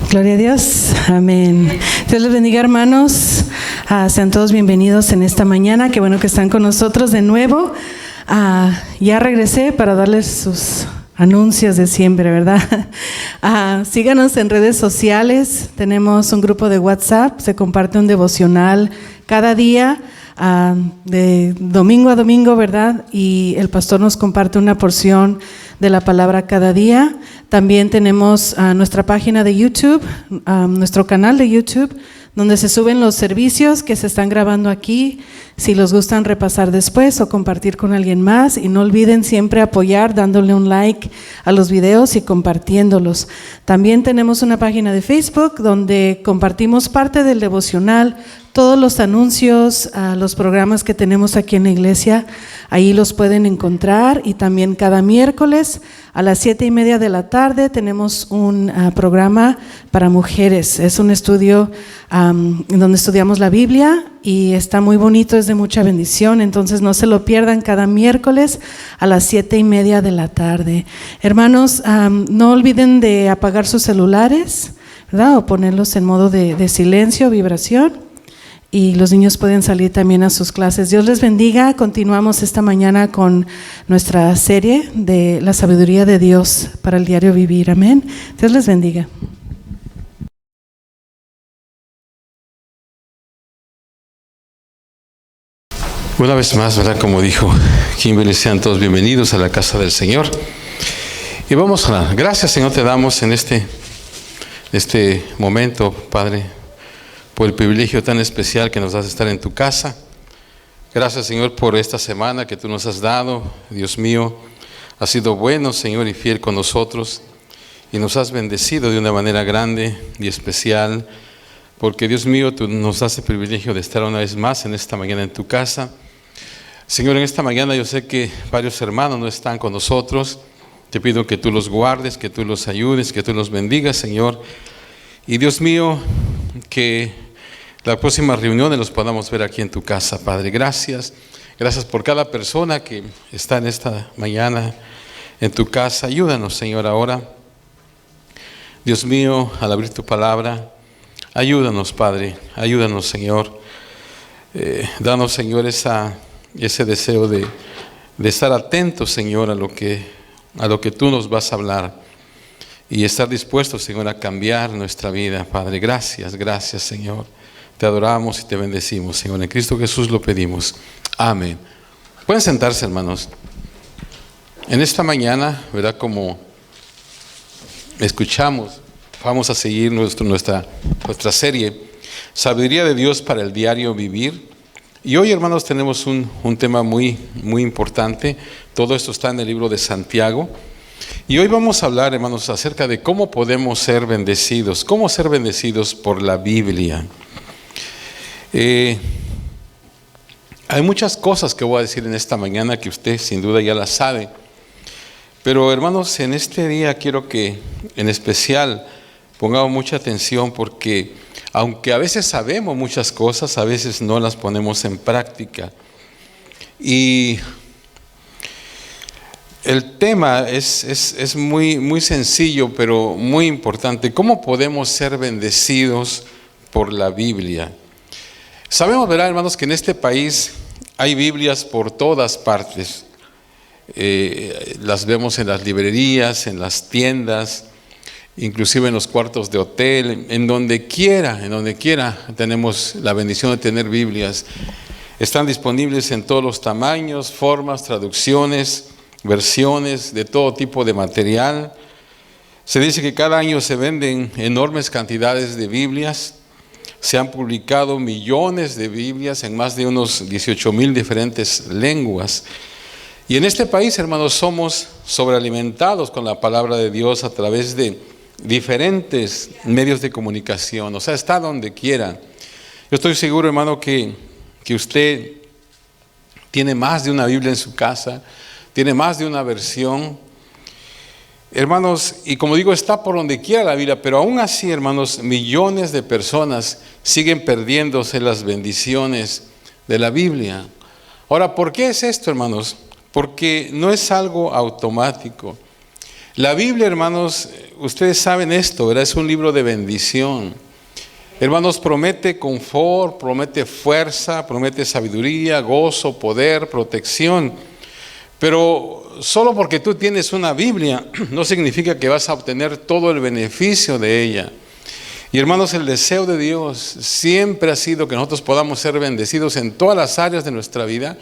Gloria a Dios, amén. Dios les bendiga, hermanos. Sean todos bienvenidos en esta mañana. Qué bueno que están con nosotros de nuevo. Ya regresé para darles sus anuncios de siempre, ¿verdad? Síganos en redes sociales. Tenemos un grupo de WhatsApp. Se comparte un devocional cada día, de domingo a domingo, ¿verdad? Y el pastor nos comparte una porción de la palabra cada día. También tenemos nuestra página de YouTube, nuestro canal de YouTube, donde se suben los servicios que se están grabando aquí, si los gustan repasar después o compartir con alguien más. Y no olviden siempre apoyar dándole un like a los videos y compartiéndolos. También tenemos una página de Facebook donde compartimos parte del devocional, todos los anuncios, los programas que tenemos aquí en la iglesia, ahí los pueden encontrar. Y también cada miércoles a las 7:30 de la tarde tenemos un programa para mujeres. Es un estudio donde estudiamos la Biblia y está muy bonito, es de mucha bendición. Entonces no se lo pierdan, cada miércoles a las 7:30 de la tarde. Hermanos, no olviden de apagar sus celulares, ¿verdad? O ponerlos en modo de silencio, vibración. Y los niños pueden salir también a sus clases. Dios les bendiga. Continuamos esta mañana con nuestra serie de la sabiduría de Dios para el diario vivir. Amén. Dios les bendiga. Una vez más, ¿verdad? Como dijo Kimberly, sean todos bienvenidos a la casa del Señor. Y vamos a orar. Gracias, Señor, te damos en este momento, Padre, por el privilegio tan especial que nos das de estar en tu casa. Gracias, Señor, por esta semana que tú nos has dado. Dios mío, has sido bueno, Señor, y fiel con nosotros, y nos has bendecido de una manera grande y especial, porque, Dios mío, tú nos das el privilegio de estar una vez más en esta mañana en tu casa. Señor, en esta mañana yo sé que varios hermanos no están con nosotros. Te pido que tú los guardes, que tú los ayudes, que tú los bendigas, Señor. Y, Dios mío, que la próxima reunión los podamos ver aquí en tu casa, Padre. Gracias por cada persona que está en esta mañana en tu casa. Ayúdanos, Señor, ahora. Dios mío, al abrir tu palabra, ayúdanos, Padre. Ayúdanos, Señor. Danos, Señor, ese deseo de estar atentos, Señor, a lo que tú nos vas a hablar, y estar dispuestos, Señor, a cambiar nuestra vida, Padre. Gracias, Señor. Te adoramos y te bendecimos, Señor. En Cristo Jesús lo pedimos. Amén. Pueden sentarse, hermanos. En esta mañana, ¿verdad? Como escuchamos, vamos a seguir nuestra serie, Sabiduría de Dios para el diario vivir. Y hoy, hermanos, tenemos un tema muy, muy importante. Todo esto está en el libro de Santiago. Y hoy vamos a hablar, hermanos, acerca de cómo podemos ser bendecidos. Cómo ser bendecidos por la Biblia. Hay muchas cosas que voy a decir en esta mañana que usted sin duda ya las sabe. Pero, hermanos, en este día quiero que en especial pongamos mucha atención, porque aunque a veces sabemos muchas cosas, a veces no las ponemos en práctica. Y el tema es muy, muy sencillo, pero muy importante. ¿Cómo podemos ser bendecidos por la Biblia? Sabemos, ¿verdad, hermanos, que en este país hay Biblias por todas partes? Las vemos en las librerías, en las tiendas, inclusive en los cuartos de hotel, en donde quiera tenemos la bendición de tener Biblias. Están disponibles en todos los tamaños, formas, traducciones, versiones, de todo tipo de material. Se dice que cada año se venden enormes cantidades de Biblias. Se han publicado millones de Biblias en más de unos 18,000 diferentes lenguas. Y en este país, hermanos, somos sobrealimentados con la palabra de Dios a través de diferentes medios de comunicación. O sea, está donde quiera. Yo estoy seguro, hermano, que usted tiene más de una Biblia en su casa, tiene más de una versión. Hermanos, y como digo, está por donde quiera la Biblia, pero aún así, hermanos, millones de personas siguen perdiéndose las bendiciones de la Biblia. Ahora, ¿por qué es esto, hermanos? Porque no es algo automático. La Biblia, hermanos, ustedes saben esto, ¿verdad? Es un libro de bendición. Hermanos, promete confort, promete fuerza, promete sabiduría, gozo, poder, protección. Pero solo porque tú tienes una Biblia no significa que vas a obtener todo el beneficio de ella. Y hermanos, el deseo de Dios siempre ha sido que nosotros podamos ser bendecidos en todas las áreas de nuestra vida.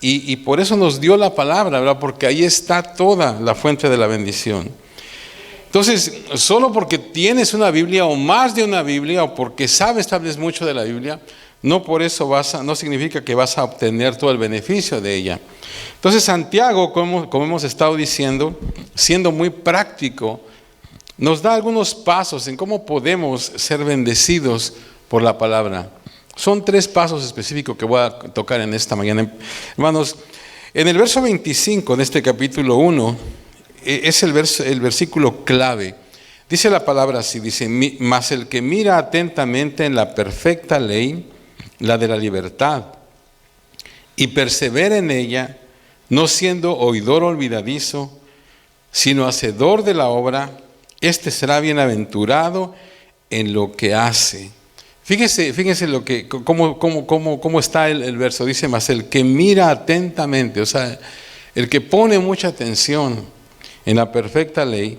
Y por eso nos dio la palabra, ¿verdad? Porque ahí está toda la fuente de la bendición. Entonces, solo porque tienes una Biblia o más de una Biblia, o porque sabes tal vez mucho de la Biblia, no por eso no significa que vas a obtener todo el beneficio de ella. Entonces, Santiago, como hemos estado diciendo, siendo muy práctico, nos da algunos pasos en cómo podemos ser bendecidos por la palabra. Son 3 pasos específicos que voy a tocar en esta mañana. Hermanos, en el verso 25 de este capítulo 1, es el versículo clave. Dice la palabra así, dice: mas el que mira atentamente en la perfecta ley, la de la libertad, y persevera en ella, no siendo oidor olvidadizo, sino hacedor de la obra, este será bienaventurado en lo que hace. Fíjese cómo está el verso. Dice: mas el que mira atentamente, o sea, el que pone mucha atención en la perfecta ley,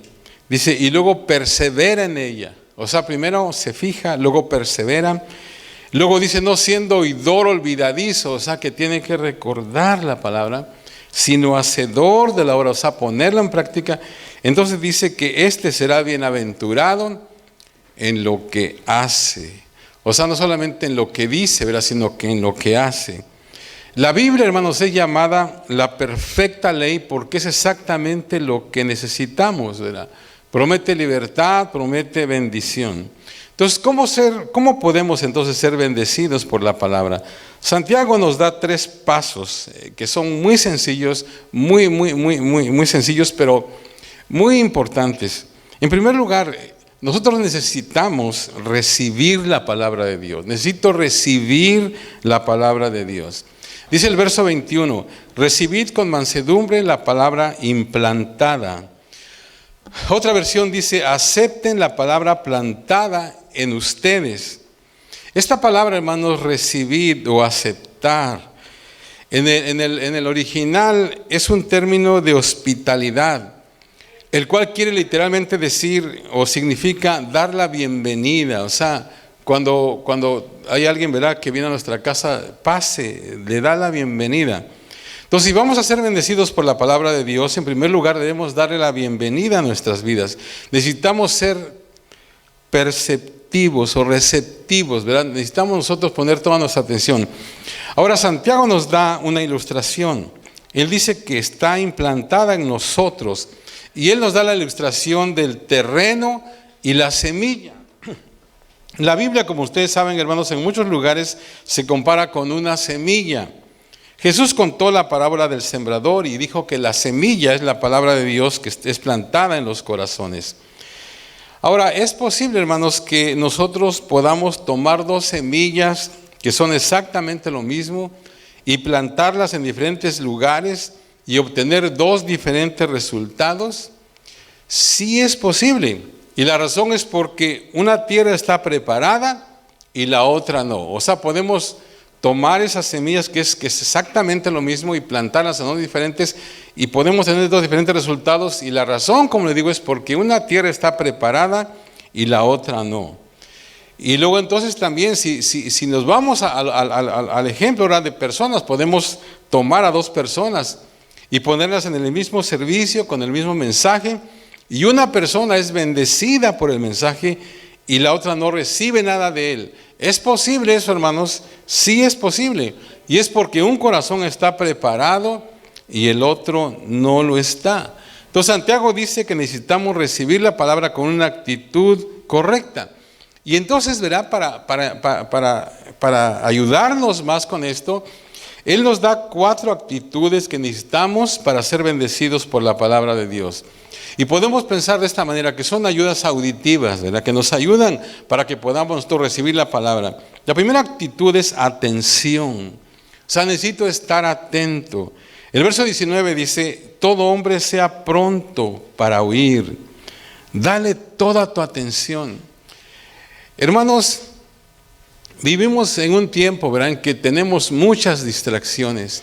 dice, y luego persevera en ella. O sea, primero se fija, luego persevera. Luego dice, no siendo oidor olvidadizo, o sea, que tiene que recordar la palabra, sino hacedor de la obra, o sea, ponerla en práctica. Entonces dice que este será bienaventurado en lo que hace. O sea, no solamente en lo que dice, ¿verdad?, sino que en lo que hace. La Biblia, hermanos, es llamada la perfecta ley porque es exactamente lo que necesitamos, ¿verdad? Promete libertad, promete bendición. Entonces, ¿cómo podemos entonces ser bendecidos por la palabra? Santiago nos da 3 pasos que son muy sencillos, muy sencillos, pero muy importantes. En primer lugar, nosotros necesitamos recibir la palabra de Dios. Necesito recibir la palabra de Dios. Dice el verso 21, recibid con mansedumbre la palabra implantada. Otra versión dice, acepten la palabra plantada en ustedes. Esta palabra, hermanos, recibir o aceptar, en el original es un término de hospitalidad, el cual quiere literalmente decir o significa dar la bienvenida. O sea, cuando hay alguien, ¿verdad?, que viene a nuestra casa, pase, le da la bienvenida. Entonces, si vamos a ser bendecidos por la palabra de Dios, en primer lugar debemos darle la bienvenida a nuestras vidas. Necesitamos ser perceptivos o receptivos, ¿verdad? Necesitamos nosotros poner toda nuestra atención. Ahora, Santiago nos da una ilustración. Él dice que está implantada en nosotros y él nos da la ilustración del terreno y la semilla. La Biblia, como ustedes saben, hermanos, en muchos lugares se compara con una semilla. Jesús contó la parábola del sembrador y dijo que la semilla es la palabra de Dios que es plantada en los corazones. Ahora, es posible, hermanos, que nosotros podamos tomar 2 semillas que son exactamente lo mismo y plantarlas en diferentes lugares y obtener 2 diferentes resultados. Sí es posible. Y la razón es porque una tierra está preparada y la otra no. O sea, podemos tomar esas semillas que es exactamente lo mismo y plantarlas en 2 diferentes y podemos tener 2 diferentes resultados. Y la razón, como le digo, es porque una tierra está preparada y la otra no. Y luego entonces también si nos vamos al ejemplo ahora de personas, podemos tomar a 2 personas y ponerlas en el mismo servicio, con el mismo mensaje, y una persona es bendecida por el mensaje y la otra no recibe nada de él. ¿Es posible eso, hermanos? Sí es posible. Y es porque un corazón está preparado y el otro no lo está. Entonces Santiago dice que necesitamos recibir la palabra con una actitud correcta. Y entonces, verá, para ayudarnos más con esto, él nos da 4 actitudes que necesitamos para ser bendecidos por la palabra de Dios. Y podemos pensar de esta manera, que son ayudas auditivas, ¿verdad?, que nos ayudan para que podamos nosotros recibir la palabra. La primera actitud es atención. O sea, necesito estar atento. El verso 19 dice, todo hombre sea pronto para oír, dale toda tu atención. Hermanos, vivimos en un tiempo, ¿verdad?, en que tenemos muchas distracciones.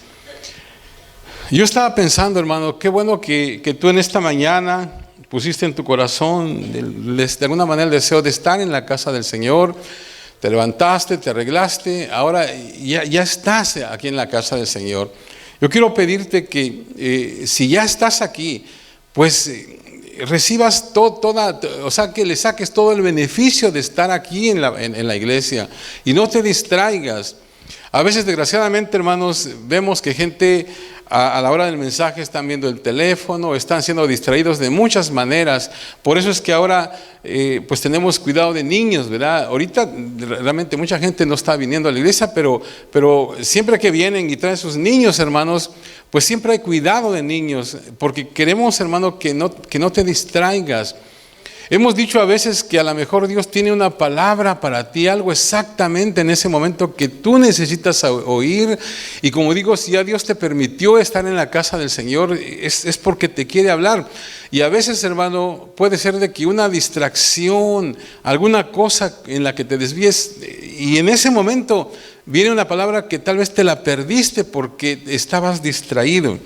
Yo estaba pensando, hermano, qué bueno que tú en esta mañana pusiste en tu corazón de alguna manera el deseo de estar en la casa del Señor. Te levantaste, te arreglaste, ahora ya estás aquí en la casa del Señor. Yo quiero pedirte que si ya estás aquí, pues recibas o sea, que le saques todo el beneficio de estar aquí en la iglesia y no te distraigas. A veces, desgraciadamente, hermanos, vemos que gente a la hora del mensaje están viendo el teléfono, están siendo distraídos de muchas maneras. Por eso es que ahora pues tenemos cuidado de niños, ¿verdad? Ahorita realmente mucha gente no está viniendo a la iglesia, pero siempre que vienen y traen sus niños, hermanos, pues siempre hay cuidado de niños, porque queremos, hermano, que no te distraigas. Hemos dicho a veces que a lo mejor Dios tiene una palabra para ti, algo exactamente en ese momento que tú necesitas oír. Y como digo, si ya Dios te permitió estar en la casa del Señor, es porque te quiere hablar. Y a veces, hermano, puede ser de que una distracción, alguna cosa en la que te desvíes, y en ese momento viene una palabra que tal vez te la perdiste porque estabas distraído.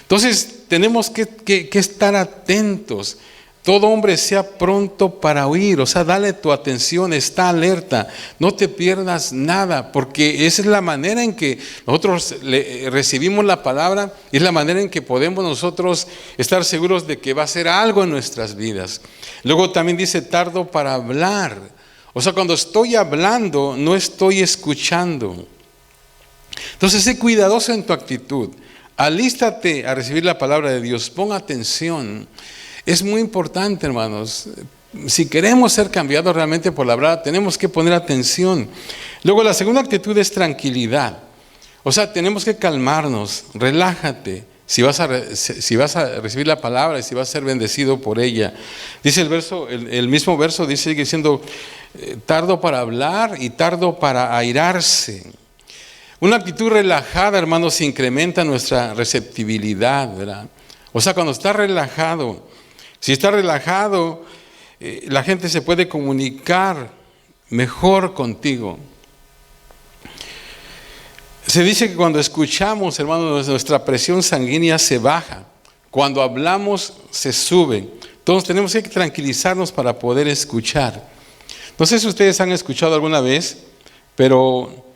Entonces tenemos que estar atentos. Todo hombre sea pronto para oír, o sea, dale tu atención, está alerta, no te pierdas nada, porque esa es la manera en que nosotros recibimos la palabra y es la manera en que podemos nosotros estar seguros de que va a ser algo en nuestras vidas. Luego también dice tardo para hablar, o sea, cuando estoy hablando no estoy escuchando. Entonces, sé cuidadoso en tu actitud, alístate a recibir la palabra de Dios, pon atención. Es muy importante, hermanos. Si queremos ser cambiados realmente por la verdad, tenemos que poner atención. Luego, la segunda actitud es tranquilidad. O sea, tenemos que calmarnos, relájate. Si vas a recibir la palabra y si vas a ser bendecido por ella. Dice el verso, el mismo verso sigue diciendo, tardo para hablar y tardo para airarse. Una actitud relajada, hermanos, incrementa nuestra receptibilidad, ¿verdad? O sea, cuando estás relajado, si está relajado, la gente se puede comunicar mejor contigo. Se dice que cuando escuchamos, hermanos, nuestra presión sanguínea se baja. Cuando hablamos, se sube. Entonces tenemos que tranquilizarnos para poder escuchar. No sé si ustedes han escuchado alguna vez, pero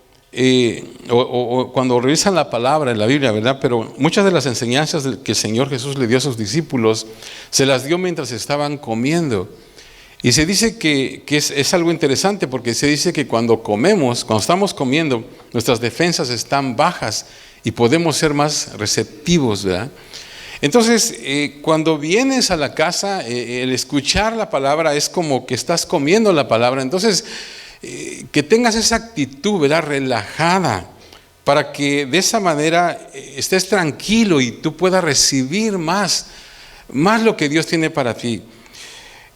o cuando revisan la palabra en la Biblia, ¿verdad? Pero muchas de las enseñanzas que el Señor Jesús le dio a sus discípulos, se las dio mientras estaban comiendo. Y se dice que es algo interesante, porque se dice que cuando estamos comiendo, nuestras defensas están bajas y podemos ser más receptivos, ¿verdad? Entonces, cuando vienes a la casa, el escuchar la palabra es como que estás comiendo la palabra. Entonces, que tengas esa actitud, ¿verdad?, relajada, para que de esa manera estés tranquilo y tú puedas recibir más lo que Dios tiene para ti.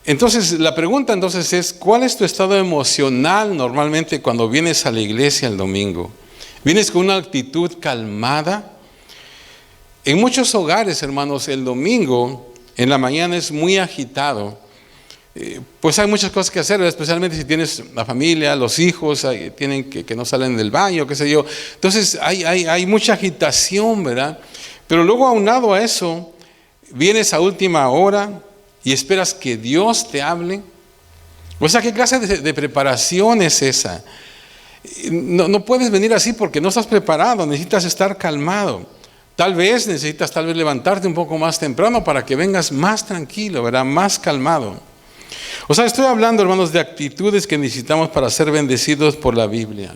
Entonces, la pregunta entonces es, ¿cuál es tu estado emocional normalmente cuando vienes a la iglesia el domingo? ¿Vienes con una actitud calmada? En muchos hogares, hermanos, el domingo en la mañana es muy agitado. Pues hay muchas cosas que hacer, especialmente si tienes la familia, los hijos, tienen que no salen del baño, qué sé yo. Entonces hay mucha agitación, ¿verdad? Pero luego, aunado a eso, vienes a última hora y esperas que Dios te hable. O sea, ¿qué clase de preparación es esa? No puedes venir así porque no estás preparado, necesitas estar calmado. Tal vez necesitas levantarte un poco más temprano para que vengas más tranquilo, ¿verdad? Más calmado. O sea, estoy hablando, hermanos, de actitudes que necesitamos para ser bendecidos por la Biblia.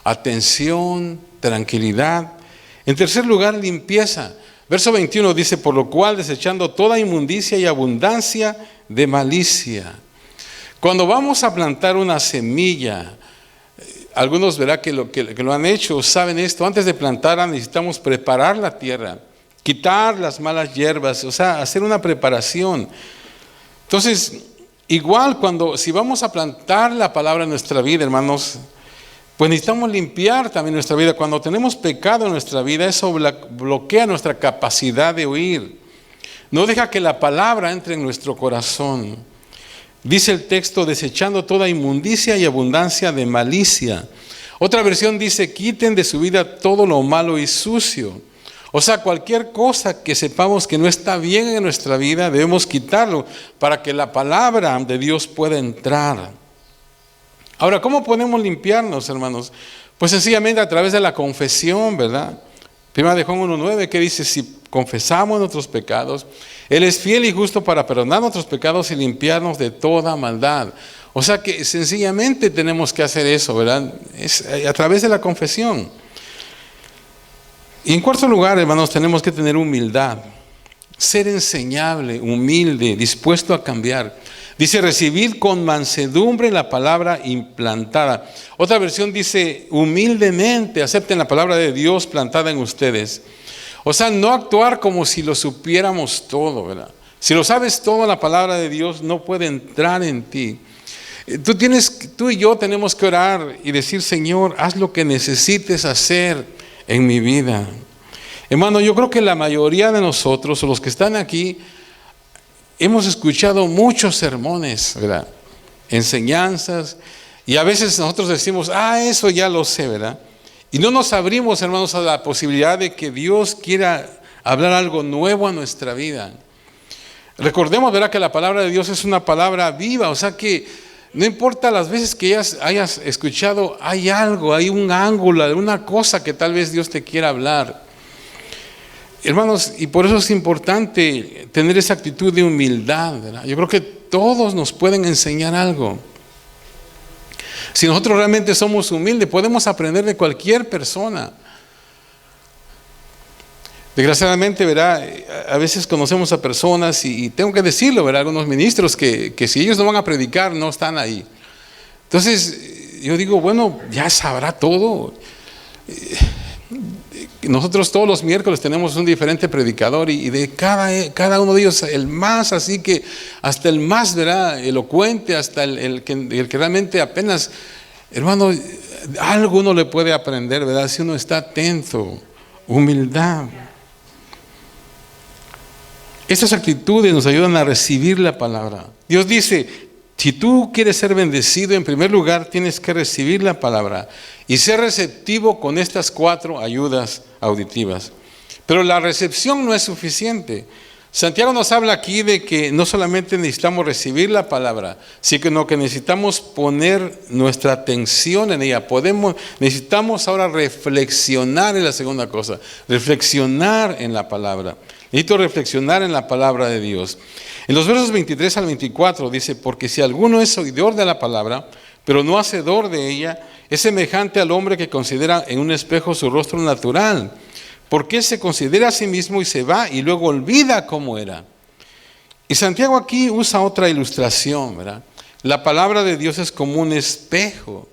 Atención, tranquilidad. En tercer lugar, limpieza. Verso 21 dice, por lo cual desechando toda inmundicia y abundancia de malicia. Cuando vamos a plantar una semilla, algunos verán que lo han hecho, saben esto. Antes de plantarla necesitamos preparar la tierra, quitar las malas hierbas, o sea, hacer una preparación. Entonces, igual si vamos a plantar la palabra en nuestra vida, hermanos, pues necesitamos limpiar también nuestra vida. Cuando tenemos pecado en nuestra vida, eso bloquea nuestra capacidad de oír. No deja que la palabra entre en nuestro corazón. Dice el texto, desechando toda inmundicia y abundancia de malicia. Otra versión dice, quiten de su vida todo lo malo y sucio. O sea, cualquier cosa que sepamos que no está bien en nuestra vida, debemos quitarlo para que la palabra de Dios pueda entrar. Ahora, ¿cómo podemos limpiarnos, hermanos? Pues sencillamente a través de la confesión, ¿verdad? Primera de Juan 1:9, que dice, si confesamos nuestros pecados, Él es fiel y justo para perdonar nuestros pecados y limpiarnos de toda maldad. O sea que sencillamente tenemos que hacer eso, ¿verdad? Es a través de la confesión. Y en cuarto lugar, hermanos, tenemos que tener humildad. Ser enseñable, humilde, dispuesto a cambiar. Dice, recibid con mansedumbre la palabra implantada. Otra versión dice, humildemente acepten la palabra de Dios plantada en ustedes. O sea, no actuar como si lo supiéramos todo, ¿verdad? Si lo sabes todo, la palabra de Dios no puede entrar en ti. Tú y yo tenemos que orar y decir, Señor, haz lo que necesites hacer en mi vida. Hermano, yo creo que la mayoría de nosotros, o los que están aquí, hemos escuchado muchos sermones, ¿verdad? Enseñanzas, y a veces nosotros decimos, eso ya lo sé, ¿verdad? Y no nos abrimos, hermanos, a la posibilidad de que Dios quiera hablar algo nuevo a nuestra vida. Recordemos, ¿verdad?, que la palabra de Dios es una palabra viva, o sea que no importa las veces que hayas escuchado, hay algo, hay un ángulo, una cosa que tal vez Dios te quiera hablar. Hermanos, y por eso es importante tener esa actitud de humildad, ¿verdad? Yo creo que todos nos pueden enseñar algo. Si nosotros realmente somos humildes, podemos aprender de cualquier persona. Desgraciadamente, ¿verdad?, a veces conocemos a personas y tengo que decirlo, ¿verdad?, algunos ministros que si ellos no van a predicar, no están ahí. Entonces, yo digo, bueno, ya sabrá todo. Nosotros todos los miércoles tenemos un diferente predicador y de cada uno de ellos, el más, así que hasta el más, ¿verdad?, elocuente, hasta el que realmente apenas, hermano, algo uno le puede aprender, ¿verdad?, si uno está atento. Humildad. Esas actitudes nos ayudan a recibir la palabra. Dios dice, si tú quieres ser bendecido, en primer lugar tienes que recibir la palabra y ser receptivo con estas 4 ayudas auditivas. Pero la recepción no es suficiente. Santiago nos habla aquí de que no solamente necesitamos recibir la palabra, sino que necesitamos poner nuestra atención en ella. Necesitamos ahora reflexionar en la segunda cosa, reflexionar en la palabra. Necesito reflexionar en la palabra de Dios. En los versos 23 al 24 dice, porque si alguno es oidor de la palabra, pero no hacedor de ella, es semejante al hombre que considera en un espejo su rostro natural. Porque se considera a sí mismo y se va y luego olvida cómo era. Y Santiago aquí usa otra ilustración, ¿verdad? La palabra de Dios es como un espejo.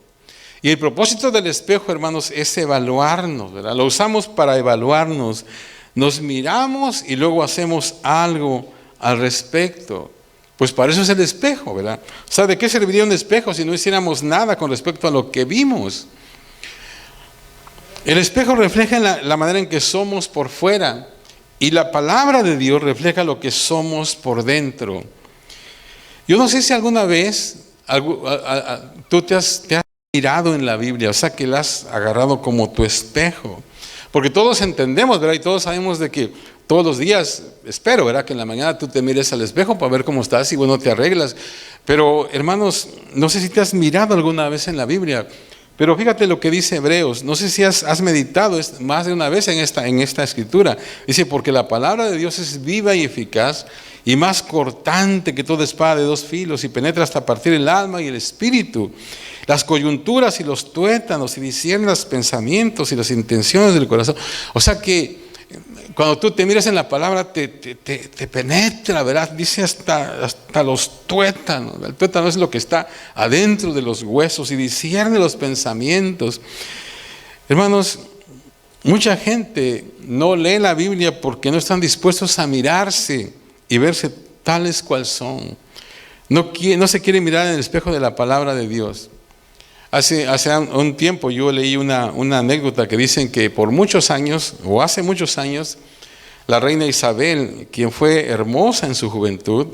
Y el propósito del espejo, hermanos, es evaluarnos, ¿verdad? Lo usamos para evaluarnos. Nos miramos y luego hacemos algo al respecto. Pues para eso es el espejo, ¿verdad? O sea, ¿de qué serviría un espejo si no hiciéramos nada con respecto a lo que vimos? El espejo refleja la manera en que somos por fuera y la palabra de Dios refleja lo que somos por dentro. Yo no sé si alguna vez tú te has mirado en la Biblia, o sea que la has agarrado como tu espejo. Porque todos entendemos, ¿verdad? Y todos sabemos de que todos los días, espero, ¿verdad?, que en la mañana tú te mires al espejo para ver cómo estás y bueno, te arreglas. Pero hermanos, no sé si te has mirado alguna vez en la Biblia. Pero fíjate lo que dice Hebreos, no sé si has meditado más de una vez en esta escritura. Dice, porque la palabra de Dios es viva y eficaz y más cortante que toda espada de 2 filos y penetra hasta partir el alma y el espíritu, las coyunturas y los tuétanos y discierne los pensamientos y las intenciones del corazón. O sea que cuando tú te miras en la palabra te penetra, ¿verdad? Dice hasta los tuétanos. El tuétano es lo que está adentro de los huesos y discierne los pensamientos. Hermanos, mucha gente no lee la Biblia porque no están dispuestos a mirarse y verse tales cual son. No se quiere mirar en el espejo de la palabra de Dios. Hace un tiempo yo leí una anécdota que dicen que por muchos años, o hace muchos años, la reina Isabel, quien fue hermosa en su juventud,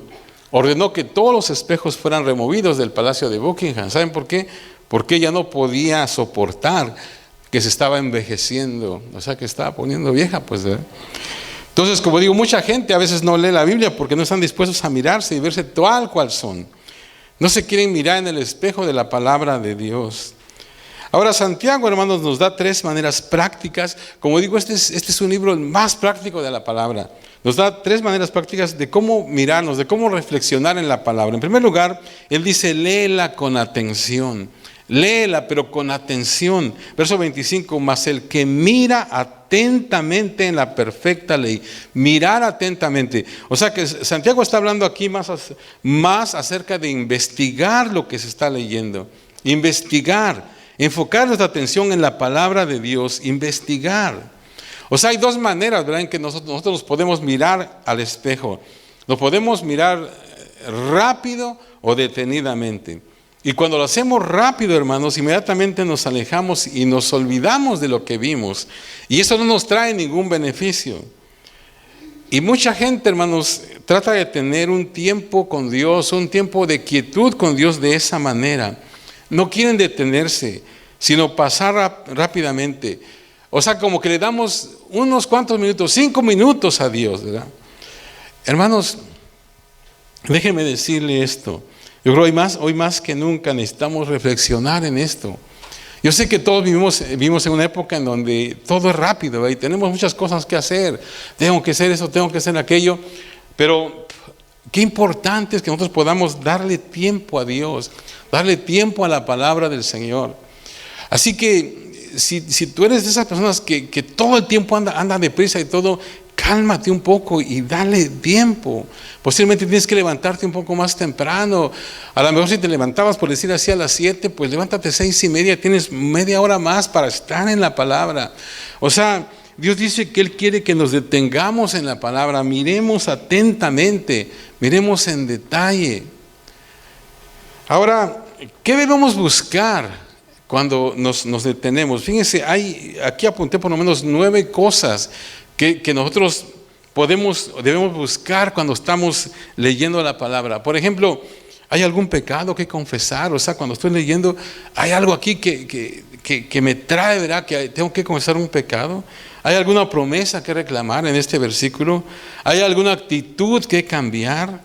ordenó que todos los espejos fueran removidos del palacio de Buckingham. ¿Saben por qué? Porque ella no podía soportar que se estaba envejeciendo, o sea que estaba poniendo vieja, pues, ¿verdad? Entonces, como digo, mucha gente a veces no lee la Biblia porque no están dispuestos a mirarse y verse tal cual son. No se quieren mirar en el espejo de la palabra de Dios. Ahora, Santiago, hermanos, nos da 3 maneras prácticas. Como digo, este es un libro más práctico de la palabra. Nos da 3 maneras prácticas de cómo mirarnos, de cómo reflexionar en la palabra. En primer lugar, él dice, léela con atención. Léela, pero con atención. Verso 25, mas el que mira atentamente en la perfecta ley. Mirar atentamente. O sea que Santiago está hablando aquí más acerca de investigar lo que se está leyendo. Investigar. Enfocar nuestra atención en la palabra de Dios. Investigar. O sea, hay 2 maneras, ¿verdad?, en que nosotros nos podemos mirar al espejo. Nos podemos mirar rápido o detenidamente. Y cuando lo hacemos rápido, hermanos, inmediatamente nos alejamos y nos olvidamos de lo que vimos. Y eso no nos trae ningún beneficio. Y mucha gente, hermanos, trata de tener un tiempo con Dios, un tiempo de quietud con Dios de esa manera. No quieren detenerse, sino pasar rápidamente. O sea, como que le damos unos cuantos minutos, 5 minutos a Dios, ¿verdad? Hermanos, déjenme decirle esto. Yo creo que hoy más que nunca necesitamos reflexionar en esto. Yo sé que todos vivimos en una época en donde todo es rápido, ¿verdad? Y tenemos muchas cosas que hacer. Tengo que hacer eso, tengo que hacer aquello. Pero qué importante es que nosotros podamos darle tiempo a Dios, darle tiempo a la palabra del Señor. Así que si tú eres de esas personas que todo el tiempo anda deprisa y todo, cálmate un poco y dale tiempo. Posiblemente tienes que levantarte un poco más temprano. A lo mejor si te levantabas, por decir así, a las 7, pues levántate 6:30, tienes media hora más para estar en la palabra. O sea, Dios dice que Él quiere que nos detengamos en la palabra, miremos atentamente, miremos en detalle. Ahora, ¿qué debemos buscar cuando nos detenemos? Fíjense, aquí apunté por lo menos 9 cosas que nosotros debemos buscar cuando estamos leyendo la palabra. Por ejemplo, ¿hay algún pecado que confesar? O sea, cuando estoy leyendo, ¿hay algo aquí que me trae, verdad, que tengo que confesar un pecado? ¿Hay alguna promesa que reclamar en este versículo? ¿Hay alguna actitud que cambiar?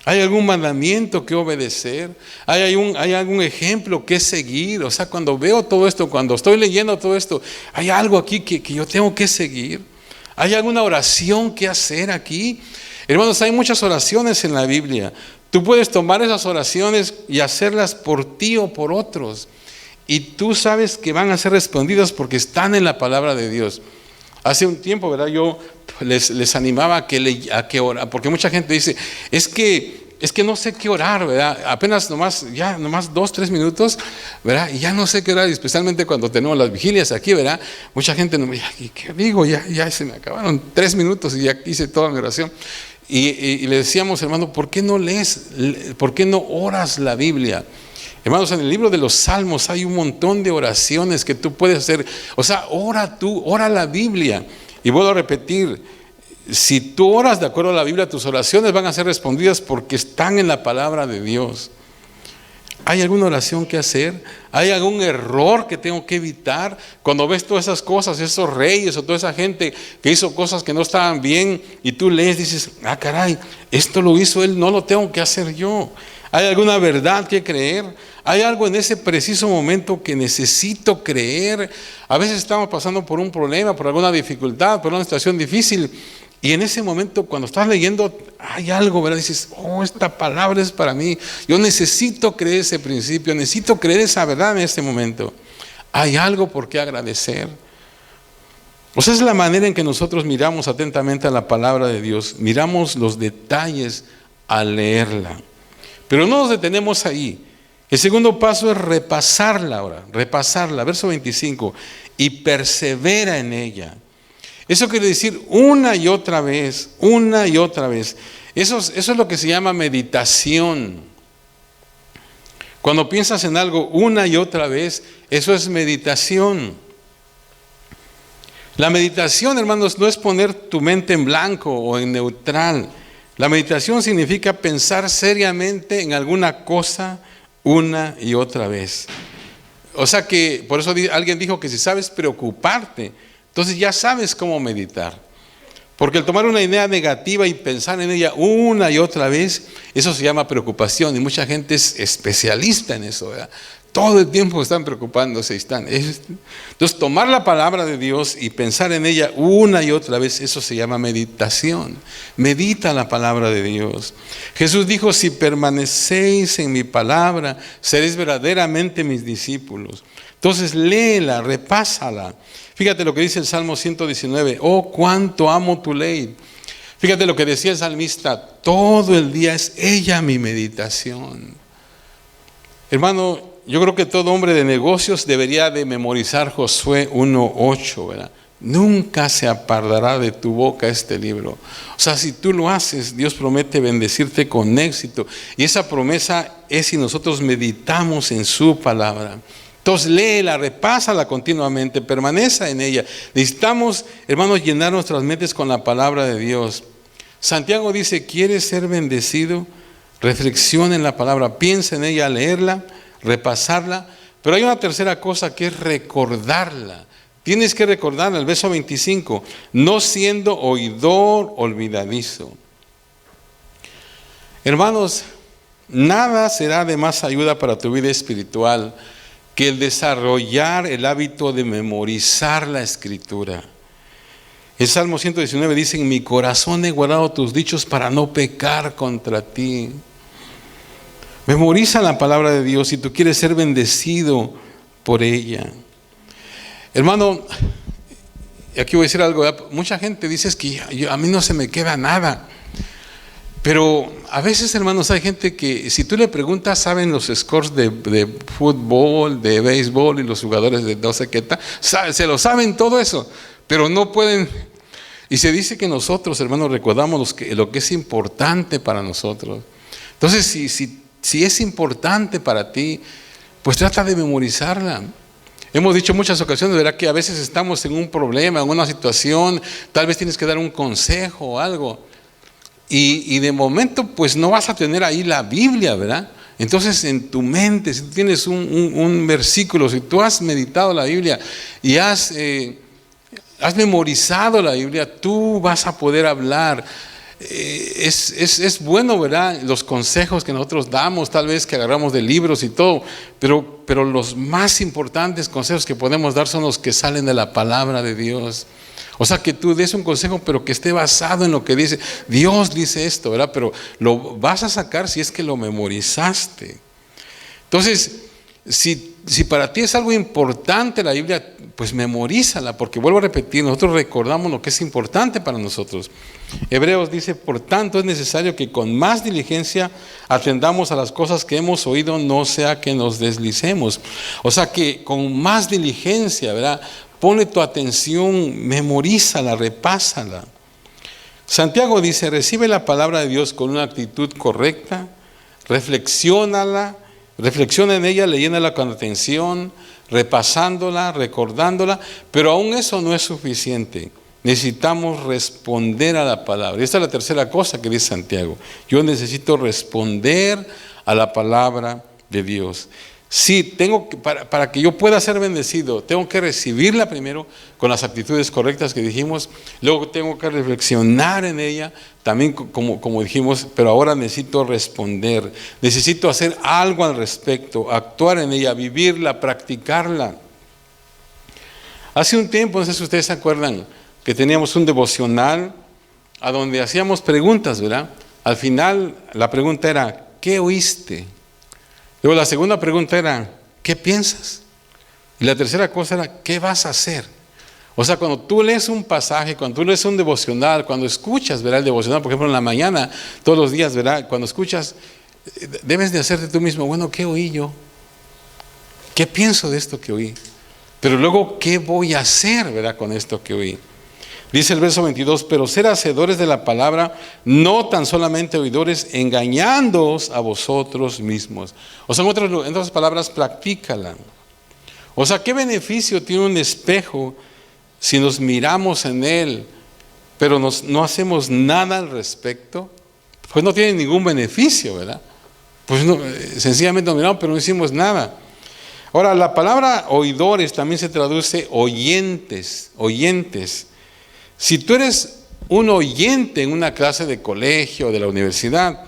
¿Hay algún mandamiento que obedecer? ¿Hay algún ejemplo que seguir? O sea, cuando veo todo esto, cuando estoy leyendo todo esto, ¿hay algo aquí que yo tengo que seguir? ¿Hay alguna oración que hacer aquí? Hermanos, hay muchas oraciones en la Biblia. Tú puedes tomar esas oraciones y hacerlas por ti o por otros. Y tú sabes que van a ser respondidas porque están en la palabra de Dios. Hace un tiempo, ¿verdad? Yo les animaba a que orar, porque mucha gente dice, es que no sé qué orar, ¿verdad? Apenas nomás 2-3 minutos, ¿verdad? Y ya no sé qué orar, especialmente cuando tenemos las vigilias aquí, ¿verdad? Mucha gente nos dice, ¿qué digo? Ya se me acabaron 3 minutos y ya hice toda mi oración. Y le decíamos, hermano, ¿por qué no lees? ¿Por qué no oras la Biblia? Hermanos, en el libro de los Salmos hay un montón de oraciones que tú puedes hacer. O sea, ora la Biblia. Y vuelvo a repetir, si tú oras de acuerdo a la Biblia, tus oraciones van a ser respondidas porque están en la palabra de Dios. ¿Hay alguna oración que hacer? ¿Hay algún error que tengo que evitar? Cuando ves todas esas cosas, esos reyes o toda esa gente que hizo cosas que no estaban bien y tú lees, dices, caray, esto lo hizo él, no lo tengo que hacer yo. ¿Hay alguna verdad que creer? ¿Hay algo en ese preciso momento que necesito creer? A veces estamos pasando por un problema, por alguna dificultad, por una situación difícil. Y en ese momento, cuando estás leyendo, hay algo, ¿verdad? Dices, esta palabra es para mí. Yo necesito creer ese principio, necesito creer esa verdad en este momento. Hay algo por qué agradecer. O sea, es la manera en que nosotros miramos atentamente a la palabra de Dios. Miramos los detalles al leerla. Pero no nos detenemos ahí. El segundo paso es repasarla ahora, repasarla. Verso 25, y persevera en ella. Eso quiere decir una y otra vez, una y otra vez. Eso es lo que se llama meditación. Cuando piensas en algo una y otra vez, eso es meditación. La meditación, hermanos, no es poner tu mente en blanco o en neutral. La meditación significa pensar seriamente en alguna cosa una y otra vez. O sea que, por eso alguien dijo que si sabes preocuparte, entonces ya sabes cómo meditar. Porque el tomar una idea negativa y pensar en ella una y otra vez, eso se llama preocupación. Y mucha gente es especialista en eso, ¿verdad? Todo el tiempo están preocupándose. Entonces, tomar la palabra de Dios y pensar en ella una y otra vez, eso se llama meditación. Medita la palabra de Dios. Jesús dijo, si permanecéis en mi palabra, seréis verdaderamente mis discípulos. Entonces, léela, repásala. Fíjate lo que dice el Salmo 119. Oh, cuánto amo tu ley. Fíjate lo que decía el salmista. Todo el día es ella mi meditación. Hermano, yo creo que todo hombre de negocios debería de memorizar Josué 1:8, ¿verdad? Nunca se apartará de tu boca este libro. O sea, si tú lo haces, Dios promete bendecirte con éxito. Y esa promesa es si nosotros meditamos en su palabra. Entonces léela, repásala continuamente, permanece en ella. Necesitamos, hermanos, llenar nuestras mentes con la palabra de Dios. Santiago dice, ¿quieres ser bendecido? Reflexiona en la palabra, piensa en ella, leerla, repasarla. Pero hay una tercera cosa que es recordarla. Tienes que recordarla, el verso 25, no siendo oidor olvidadizo. Hermanos, nada será de más ayuda para tu vida espiritual que el desarrollar el hábito de memorizar la Escritura. El Salmo 119 dice, en mi corazón he guardado tus dichos para no pecar contra ti. Memoriza la palabra de Dios si tú quieres ser bendecido por ella. Hermano, aquí voy a decir algo, ¿verdad? Mucha gente dice que a mí no se me queda nada. Pero a veces, hermanos, hay gente que si tú le preguntas, saben los scores de fútbol, de béisbol y los jugadores de no sé qué tal, se lo saben todo eso, pero no pueden. Y se dice que nosotros, hermanos, recordamos lo que es importante para nosotros. Entonces, si es importante para ti, pues trata de memorizarla. Hemos dicho en muchas ocasiones, ¿verdad?, que a veces estamos en un problema, en una situación, tal vez tienes que dar un consejo o algo. Y de momento pues no vas a tener ahí la Biblia, ¿verdad? Entonces en tu mente, si tú tienes un versículo, si tú has meditado la Biblia y has memorizado la Biblia, tú vas a poder hablar. Es bueno, ¿verdad?, los consejos que nosotros damos, tal vez que agarramos de libros y todo, pero los más importantes consejos que podemos dar son los que salen de la palabra de Dios. O sea, que tú des un consejo, pero que esté basado en lo que dice. Dios dice esto, ¿verdad? Pero lo vas a sacar si es que lo memorizaste. Entonces, si para ti es algo importante la Biblia, pues memorízala, porque vuelvo a repetir, nosotros recordamos lo que es importante para nosotros. Hebreos dice, por tanto es necesario que con más diligencia atendamos a las cosas que hemos oído, no sea que nos deslicemos. O sea, que con más diligencia, ¿verdad?, ponle tu atención, memorízala, repásala. Santiago dice, recibe la palabra de Dios con una actitud correcta, reflexiona en ella, leyéndola con atención, repasándola, recordándola, pero aún eso no es suficiente. Necesitamos responder a la palabra. Y esta es la tercera cosa que dice Santiago. Yo necesito responder a la palabra de Dios. Sí, para que yo pueda ser bendecido, tengo que recibirla primero con las actitudes correctas que dijimos, luego tengo que reflexionar en ella, también como dijimos, pero ahora necesito responder, necesito hacer algo al respecto, actuar en ella, vivirla, practicarla. Hace un tiempo, no sé si ustedes se acuerdan, que teníamos un devocional a donde hacíamos preguntas, ¿verdad? Al final la pregunta era, ¿qué oíste? Luego la segunda pregunta era, ¿qué piensas? Y la tercera cosa era, ¿qué vas a hacer? O sea, cuando tú lees un pasaje, cuando tú lees un devocional, cuando escuchas, ¿verdad?, el devocional, por ejemplo, en la mañana, todos los días, ¿verdad?, cuando escuchas, debes de hacerte tú mismo, bueno, ¿qué oí yo? ¿Qué pienso de esto que oí? Pero luego, ¿qué voy a hacer, ¿verdad?, con esto que oí? Dice el verso 22, pero ser hacedores de la palabra, no tan solamente oidores, engañándoos a vosotros mismos. O sea, en otras palabras, practícala. O sea, ¿qué beneficio tiene un espejo si nos miramos en él, pero no hacemos nada al respecto? Pues no tiene ningún beneficio, ¿verdad? Pues no, sencillamente nos miramos, pero no hicimos nada. Ahora, la palabra oidores también se traduce oyentes. Si tú eres un oyente en una clase de colegio o de la universidad,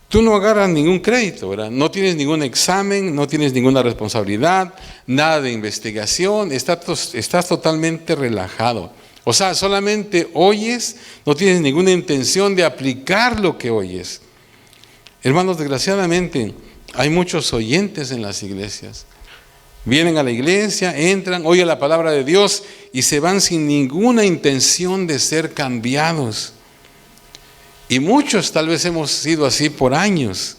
tú no agarras ningún crédito, ¿verdad? No tienes ningún examen, no tienes ninguna responsabilidad, nada de investigación, estás totalmente relajado. O sea, solamente oyes, no tienes ninguna intención de aplicar lo que oyes. Hermanos, desgraciadamente, hay muchos oyentes en las iglesias. Vienen a la iglesia, entran, oyen la palabra de Dios y se van sin ninguna intención de ser cambiados. Y muchos tal vez hemos sido así por años.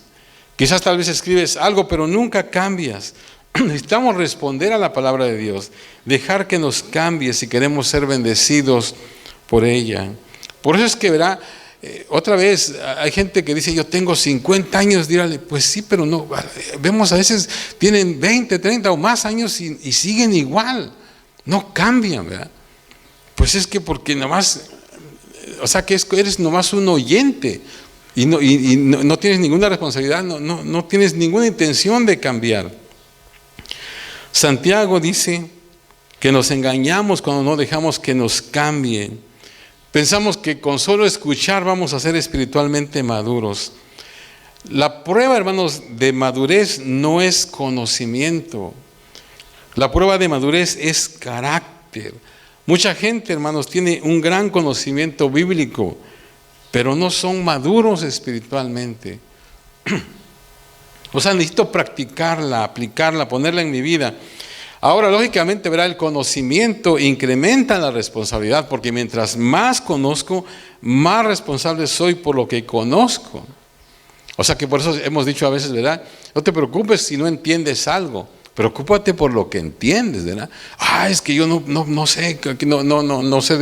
Quizás tal vez escribes algo, pero nunca cambias. Necesitamos responder a la palabra de Dios, dejar que nos cambie si queremos ser bendecidos por ella. Por eso es que verá, otra vez hay gente que dice, yo tengo 50 años, dígale, pues sí, pero no, vemos a veces tienen 20, 30 o más años y siguen igual, no cambian, ¿verdad? Pues es que porque nomás, o sea que eres nomás un oyente y no tienes ninguna responsabilidad, no tienes ninguna intención de cambiar. Santiago dice que nos engañamos cuando no dejamos que nos cambien. Pensamos que con solo escuchar vamos a ser espiritualmente maduros. La prueba, hermanos, de madurez no es conocimiento. La prueba de madurez es carácter. Mucha gente, hermanos, tiene un gran conocimiento bíblico, pero no son maduros espiritualmente. O sea, necesito practicarla, aplicarla, ponerla en mi vida. Ahora, lógicamente, verá, el conocimiento incrementa la responsabilidad, porque mientras más conozco, más responsable soy por lo que conozco. O sea que por eso hemos dicho a veces, ¿verdad? No te preocupes si no entiendes algo, preocúpate por lo que entiendes, ¿verdad? Es que yo no sé, no sé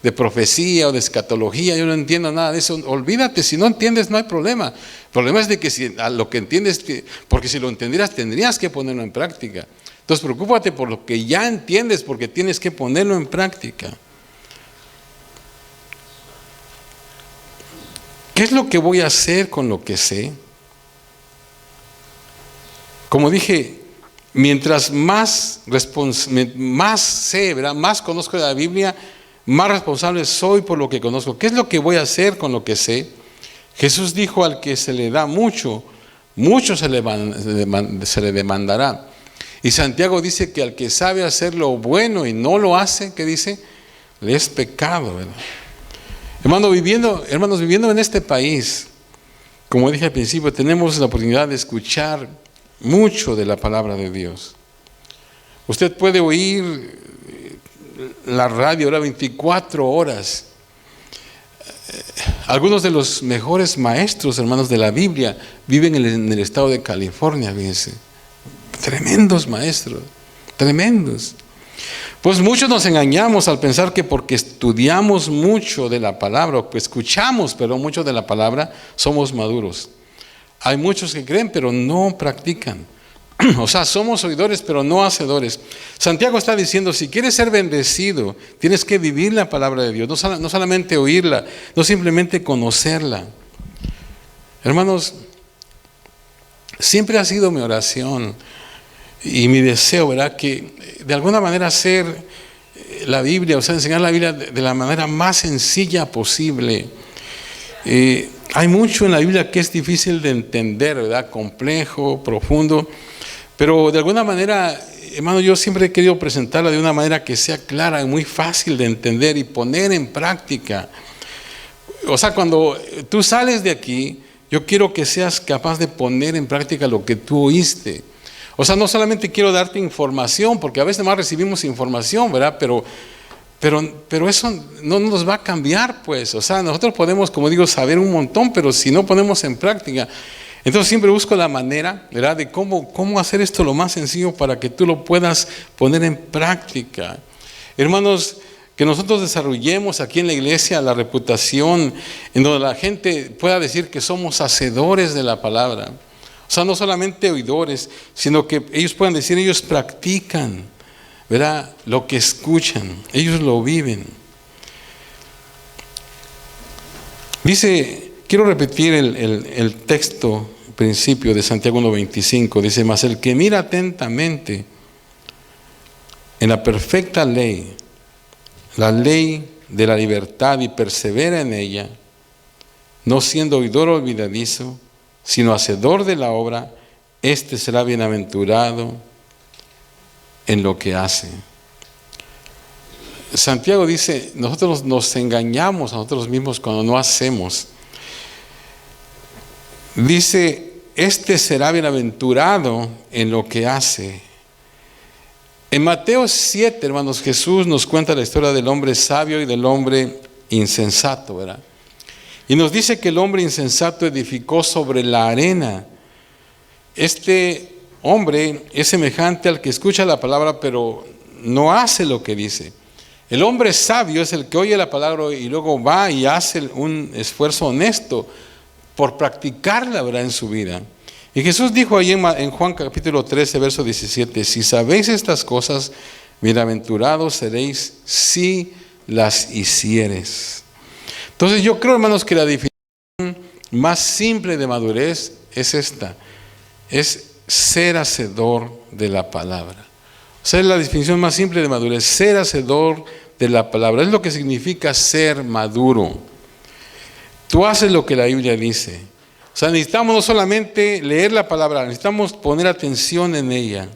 de profecía o de escatología, yo no entiendo nada de eso. Olvídate, si no entiendes no hay problema. El problema es de que si a lo que entiendes, porque si lo entendieras tendrías que ponerlo en práctica. Entonces preocúpate por lo que ya entiendes, porque tienes que ponerlo en práctica. ¿Qué es lo que voy a hacer con lo que sé? Como dije, mientras más sé, ¿verdad? Más conozco de la Biblia, más responsable soy por lo que conozco. ¿Qué es lo que voy a hacer con lo que sé? Jesús dijo, al que se le da mucho, mucho se le demandará. Y Santiago dice que al que sabe hacer lo bueno y no lo hace, ¿qué dice? Le es pecado, ¿verdad? Hermanos, viviendo en este país, como dije al principio, tenemos la oportunidad de escuchar mucho de la palabra de Dios. Usted puede oír la radio ahora 24 horas. Algunos de los mejores maestros, hermanos, de la Biblia viven en el estado de California, fíjense. Tremendos maestros, tremendos. Pues muchos nos engañamos al pensar que porque estudiamos mucho de la palabra, o que escuchamos, pero mucho de la palabra, somos maduros. Hay muchos que creen, pero no practican. O sea, somos oidores, pero no hacedores. Santiago está diciendo, si quieres ser bendecido, tienes que vivir la palabra de Dios, no solamente oírla, no simplemente conocerla. Hermanos, siempre ha sido mi oración y mi deseo, ¿verdad?, que de alguna manera hacer la Biblia, o sea, enseñar la Biblia de la manera más sencilla posible. Hay mucho en la Biblia que es difícil de entender, ¿verdad?, complejo, profundo, pero de alguna manera, hermano, yo siempre he querido presentarla de una manera que sea clara y muy fácil de entender y poner en práctica. O sea, cuando tú sales de aquí, yo quiero que seas capaz de poner en práctica lo que tú oíste. O sea, no solamente quiero darte información, porque a veces más recibimos información, ¿verdad? Pero eso no nos va a cambiar, pues. O sea, nosotros podemos, como digo, saber un montón, pero si no ponemos en práctica. Entonces siempre busco la manera, ¿verdad?, de cómo hacer esto lo más sencillo para que tú lo puedas poner en práctica. Hermanos, que nosotros desarrollemos aquí en la iglesia la reputación en donde la gente pueda decir que somos hacedores de la palabra. O sea, no solamente oidores, sino que ellos puedan decir, ellos practican, ¿verdad?, lo que escuchan, ellos lo viven. Dice, quiero repetir el texto, principio de Santiago 1:25, dice, mas el que mira atentamente en la perfecta ley, la ley de la libertad, y persevera en ella, no siendo oidor olvidadizo, sino hacedor de la obra, éste será bienaventurado en lo que hace. Santiago dice, nosotros nos engañamos a nosotros mismos cuando no hacemos. Dice, este será bienaventurado en lo que hace. En Mateo 7, hermanos, Jesús nos cuenta la historia del hombre sabio y del hombre insensato, ¿verdad? Y nos dice que el hombre insensato edificó sobre la arena. Este hombre es semejante al que escucha la palabra, pero no hace lo que dice. El hombre sabio es el que oye la palabra y luego va y hace un esfuerzo honesto por practicarla, ¿verdad?, en su vida. Y Jesús dijo ahí en Juan capítulo 13, verso 17, si sabéis estas cosas, bienaventurados seréis si las hicieres. Entonces yo creo, hermanos, que la definición más simple de madurez es esta, es ser hacedor de la palabra. O sea, es la definición más simple de madurez, ser hacedor de la palabra. Es lo que significa ser maduro. Tú haces lo que la Biblia dice. O sea, necesitamos no solamente leer la palabra, necesitamos poner atención en ella.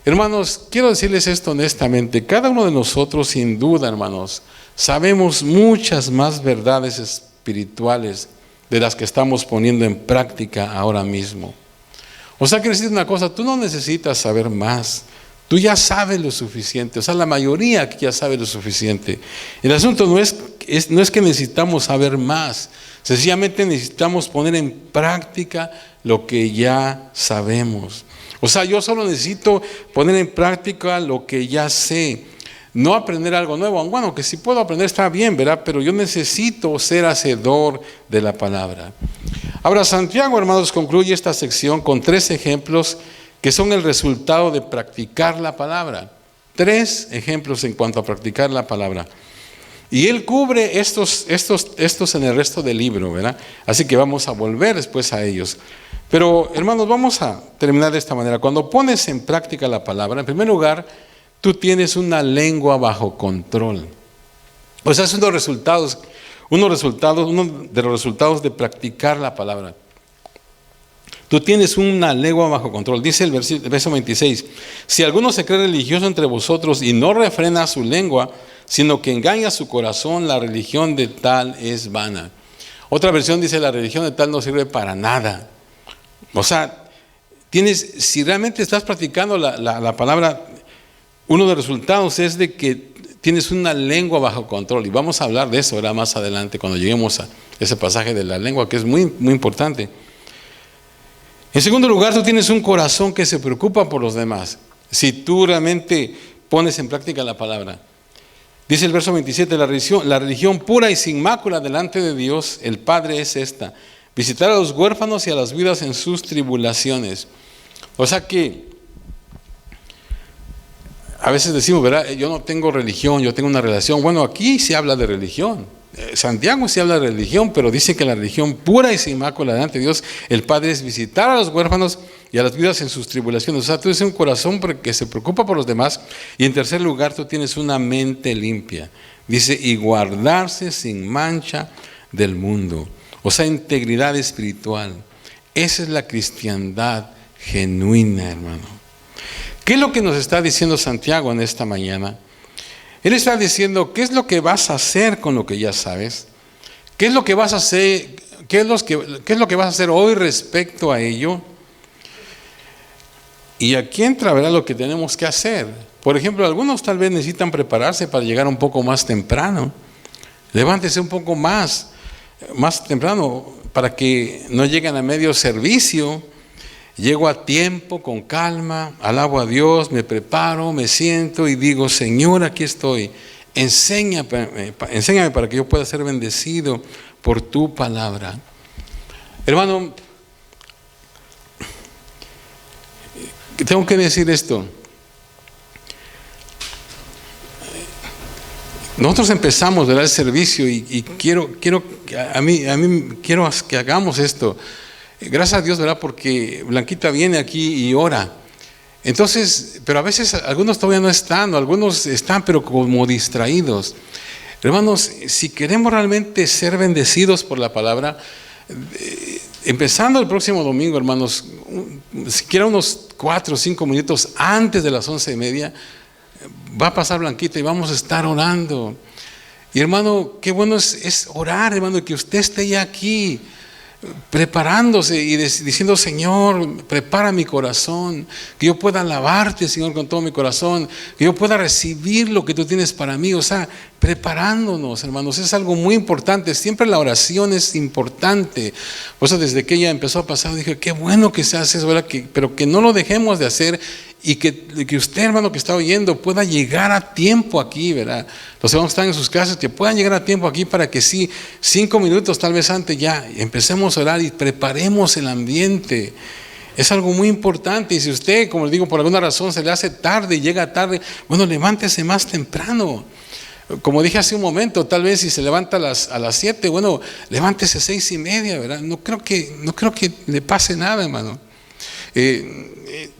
Hermanos, quiero decirles esto honestamente, cada uno de nosotros, sin duda, hermanos, sabemos muchas más verdades espirituales de las que estamos poniendo en práctica ahora mismo. O sea, quiero decir una cosa, tú no necesitas saber más, tú ya sabes lo suficiente. O sea, la mayoría aquí ya sabe lo suficiente. El asunto no es que necesitamos saber más, sencillamente necesitamos poner en práctica lo que ya sabemos. O sea, yo solo necesito poner en práctica lo que ya sé, no aprender algo nuevo. Bueno, que si puedo aprender está bien, ¿verdad? Pero yo necesito ser hacedor de la palabra. Ahora, Santiago, hermanos, concluye esta sección con 3 ejemplos que son el resultado de practicar la palabra. 3 ejemplos en cuanto a practicar la palabra. Y él cubre estos en el resto del libro, ¿verdad? Así que vamos a volver después a ellos. Pero, hermanos, vamos a terminar de esta manera. Cuando pones en práctica la palabra, en primer lugar, tú tienes una lengua bajo control. O sea, es uno de los resultados de practicar la palabra. Tú tienes una lengua bajo control. Dice el verso 26, si alguno se cree religioso entre vosotros y no refrena su lengua, sino que engaña su corazón, la religión de tal es vana. Otra versión dice, la religión de tal no sirve para nada. O sea, si realmente estás practicando la palabra, uno de los resultados es de que tienes una lengua bajo control. Y vamos a hablar de eso ahora más adelante, cuando lleguemos a ese pasaje de la lengua, que es muy, muy importante. En segundo lugar, tú tienes un corazón que se preocupa por los demás. Si tú realmente pones en práctica la palabra. Dice el verso 27, la religión pura y sin mácula delante de Dios, el Padre, es esta: visitar a los huérfanos y a las viudas en sus tribulaciones. O sea que a veces decimos, ¿verdad? Yo no tengo religión, yo tengo una relación. Bueno, aquí se habla de religión. Santiago sí habla de religión, pero dice que la religión pura y sin mácula delante de Dios, el Padre, es visitar a los huérfanos y a las viudas en sus tribulaciones. O sea, tú tienes un corazón que se preocupa por los demás. Y en tercer lugar, tú tienes una mente limpia. Dice, y guardarse sin mancha del mundo. O sea, integridad espiritual. Esa es la cristiandad genuina, hermano. ¿Qué es lo que nos está diciendo Santiago en esta mañana? Él está diciendo, ¿qué es lo que vas a hacer con lo que ya sabes? ¿Qué es lo que vas a hacer? ¿Qué es lo que vas a hacer hoy respecto a ello? Y aquí entra, ¿verdad?, lo que tenemos que hacer. Por ejemplo, algunos tal vez necesitan prepararse para llegar un poco más temprano. Levántese un poco más temprano para que no lleguen a medio servicio. Llego a tiempo, con calma, alabo a Dios, me preparo, me siento y digo, Señor, aquí estoy. enséñame para que yo pueda ser bendecido por tu palabra. Hermano, tengo que decir esto. Nosotros empezamos, ¿verdad?, el servicio y quiero que hagamos esto. Gracias a Dios, ¿verdad?, porque Blanquita viene aquí y ora. Entonces, pero a veces algunos todavía no están, o algunos están pero como distraídos. Hermanos, si queremos realmente ser bendecidos por la palabra, empezando el próximo domingo, hermanos, siquiera unos 4 o 5 minutos antes de las 11:30, va a pasar Blanquita y vamos a estar orando. Y hermano, qué bueno es orar, hermano, que usted esté ya aquí preparándose y diciendo: Señor, prepara mi corazón, que yo pueda alabarte, Señor, con todo mi corazón, que yo pueda recibir lo que tú tienes para mí. O sea, preparándonos, hermanos, es algo muy importante. Siempre la oración es importante. Por eso desde que ella empezó a pasar, dije: qué bueno que se hace eso, ¿verdad? Pero que no lo dejemos de hacer, y que usted, hermano, que está oyendo, pueda llegar a tiempo aquí, ¿verdad? Los hermanos están en sus casas, que puedan llegar a tiempo aquí para que 5 minutos tal vez antes ya empecemos a orar y preparemos el ambiente. Es algo muy importante. Y si usted, como les digo, por alguna razón se le hace tarde y llega tarde, bueno, levántese más temprano. Como dije hace un momento, tal vez si se levanta a las 7, bueno, levántese 6:30, ¿verdad? No creo que le pase nada, hermano.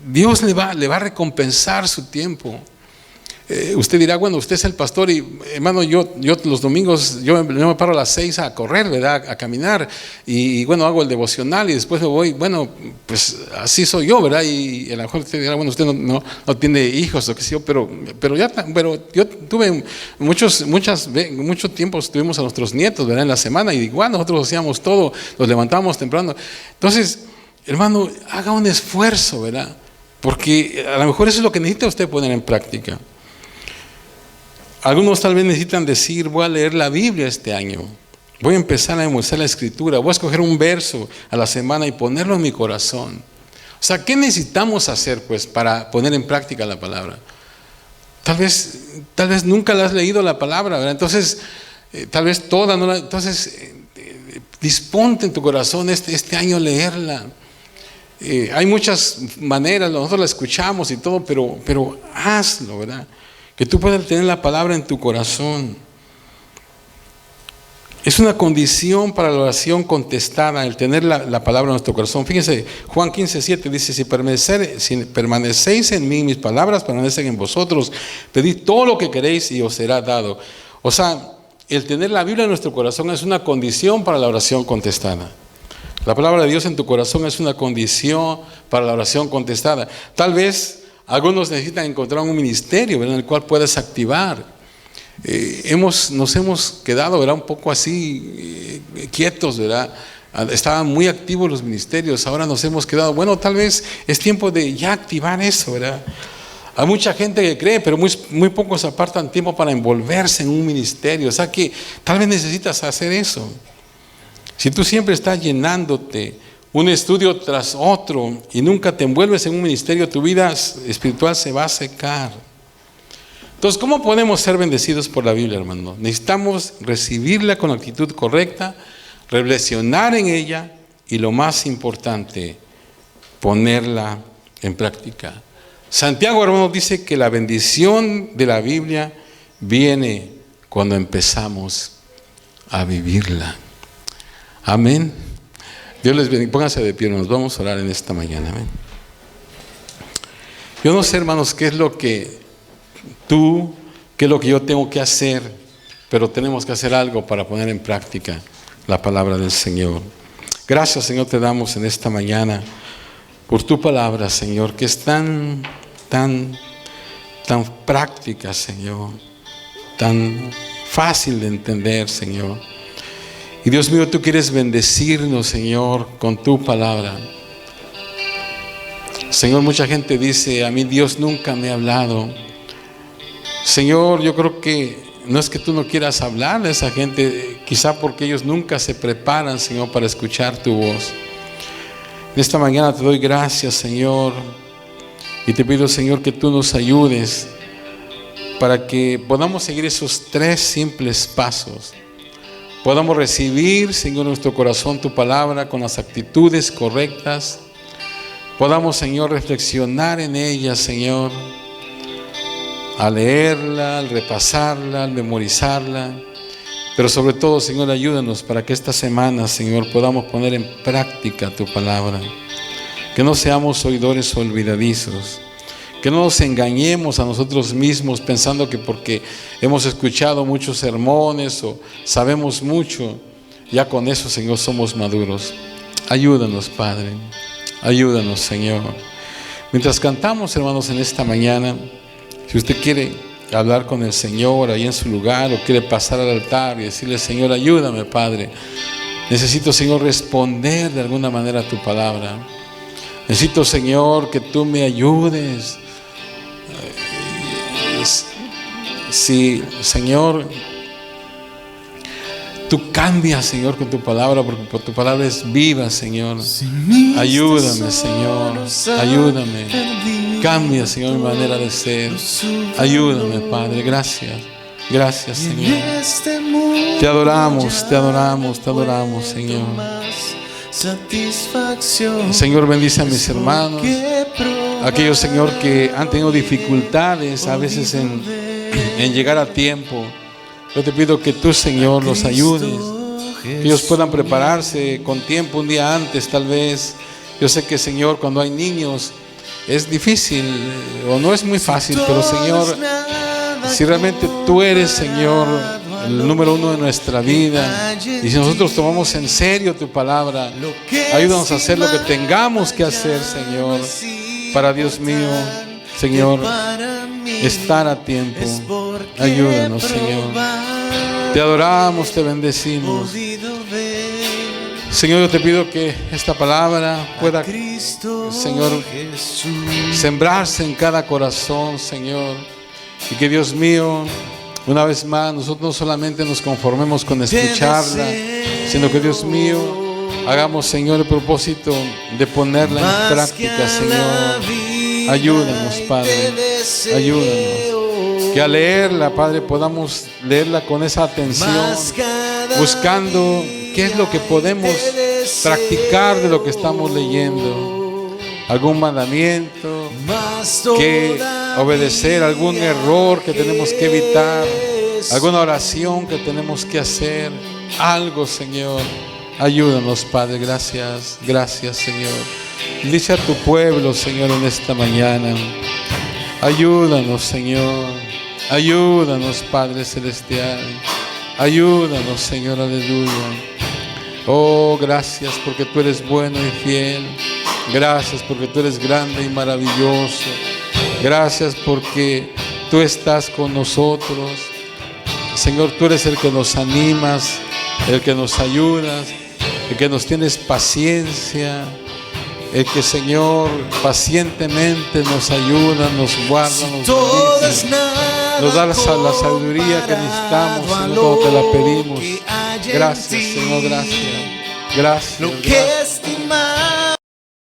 Dios le va a recompensar su tiempo. Usted dirá: bueno, usted es el pastor y, hermano, yo los domingos yo me paro a las 6 a correr, ¿verdad?, a caminar, y bueno, hago el devocional y después me voy. Bueno, pues así soy yo, ¿verdad? Y a lo mejor usted dirá: bueno, usted no tiene hijos o qué sé yo, pero yo tuve mucho tiempo estuvimos a nuestros nietos, ¿verdad?, en la semana, y igual nosotros hacíamos todo, nos levantábamos temprano. Entonces, hermano, haga un esfuerzo, ¿verdad? Porque a lo mejor eso es lo que necesita usted poner en práctica. Algunos tal vez necesitan decir: voy a leer la Biblia este año, voy a empezar a memorizar la Escritura, voy a escoger un verso a la semana y ponerlo en mi corazón. O sea, ¿qué necesitamos hacer, pues, para poner en práctica la palabra? Tal vez nunca la has leído la palabra, ¿verdad? Entonces, tal vez toda no la... Entonces, disponte en tu corazón este año leerla. Hay muchas maneras, nosotros la escuchamos y todo, pero hazlo, ¿verdad? Que tú puedas tener la palabra en tu corazón. Es una condición para la oración contestada, el tener la palabra en nuestro corazón. Fíjense, Juan 15:7 dice: si permanecéis en mí, mis palabras permanecen en vosotros, pedid todo lo que queréis y os será dado. O sea, el tener la Biblia en nuestro corazón es una condición para la oración contestada. La palabra de Dios en tu corazón es una condición para la oración contestada. Tal vez algunos necesitan encontrar un ministerio, ¿verdad?, en el cual puedas activar. Nos hemos quedado, ¿verdad?, un poco así quietos, ¿verdad? Estaban muy activos los ministerios, ahora nos hemos quedado. Bueno, tal vez es tiempo de ya activar eso, ¿verdad? Hay mucha gente que cree, pero muy pocos apartan tiempo para envolverse en un ministerio. O sea que tal vez necesitas hacer eso. Si tú siempre estás llenándote un estudio tras otro y nunca te envuelves en un ministerio, tu vida espiritual se va a secar. Entonces, ¿cómo podemos ser bendecidos por la Biblia, hermano? Necesitamos recibirla con la actitud correcta, reflexionar en ella y, lo más importante, ponerla en práctica. Santiago, hermano, dice que la bendición de la Biblia viene cuando empezamos a vivirla. Amén. Dios les bendiga. Pónganse de pie, nos vamos a orar en esta mañana. Amén. Yo no sé, hermanos, qué es lo que yo tengo que hacer, pero tenemos que hacer algo para poner en práctica la palabra del Señor. Gracias, Señor, te damos en esta mañana por tu palabra, Señor, que es tan práctica, Señor, tan fácil de entender, Señor. Y Dios mío, tú quieres bendecirnos, Señor, con tu palabra. Señor, mucha gente dice: a mí Dios nunca me ha hablado. Señor, yo creo que no es que tú no quieras hablarle a esa gente, quizá porque ellos nunca se preparan, Señor, para escuchar tu voz. En esta mañana te doy gracias, Señor, y te pido, Señor, que tú nos ayudes para que podamos seguir esos 3 simples pasos. Podamos recibir, Señor, en nuestro corazón tu palabra con las actitudes correctas. Podamos, Señor, reflexionar en ella, Señor, al leerla, al repasarla, al memorizarla. Pero sobre todo, Señor, ayúdanos para que esta semana, Señor, podamos poner en práctica tu palabra. Que no seamos oidores olvidadizos. Que no nos engañemos a nosotros mismos pensando que porque hemos escuchado muchos sermones o sabemos mucho, ya con eso, Señor, somos maduros. Ayúdanos, Padre. Ayúdanos, Señor. Mientras cantamos, hermanos, en esta mañana, si usted quiere hablar con el Señor ahí en su lugar o quiere pasar al altar y decirle: Señor, ayúdame, Padre. Necesito, Señor, responder de alguna manera a tu palabra. Necesito, Señor, que tú me ayudes. Si, Señor, tú cambias, Señor, con tu palabra, porque por tu palabra es viva, Señor. Ayúdame, Señor. Ayúdame. Cambia, Señor, mi manera de ser. Ayúdame, Padre. Gracias. Gracias, Señor. Te adoramos, te adoramos, te adoramos, Señor. Señor, bendice a mis hermanos, aquellos, Señor, que han tenido dificultades a veces en llegar a tiempo. Yo te pido que tú, Señor, los ayudes, que ellos puedan prepararse con tiempo, un día antes tal vez. Yo sé que, Señor, cuando hay niños es difícil o no es muy fácil, pero, Señor, si realmente tú eres, Señor, el número 1 de nuestra vida, y si nosotros tomamos en serio tu palabra, ayúdanos a hacer lo que tengamos que hacer, Señor, para, Dios mío, Señor, estar a tiempo. Ayúdanos, Señor. Te adoramos, te bendecimos. Señor, yo te pido que esta palabra pueda, Señor, sembrarse en cada corazón, Señor, y que, Dios mío, una vez más, nosotros no solamente nos conformemos con escucharla, sino que, Dios mío, hagamos, Señor, el propósito de ponerla en práctica, Señor. Ayúdanos, Padre. Ayúdanos. Que al leerla, Padre, podamos leerla con esa atención, buscando qué es lo que podemos practicar de lo que estamos leyendo. Algún mandamiento que obedecer, algún error que tenemos que evitar, alguna oración que tenemos que hacer, algo, Señor. Ayúdanos, Padre. Gracias, gracias, Señor. Dice a tu pueblo, Señor, en esta mañana. Ayúdanos, Señor. Ayúdanos, Padre Celestial. Ayúdanos, Señor, aleluya. Oh, gracias porque tú eres bueno y fiel. Gracias porque tú eres grande y maravilloso. Gracias porque tú estás con nosotros. Señor, tú eres el que nos animas, el que nos ayudas, el que nos tienes paciencia, el que, Señor, pacientemente nos ayuda, nos guarda, nos bendice, nos da la sabiduría que necesitamos, Señor, cuando te la pedimos. Gracias, Señor, gracias. Gracias, gracias.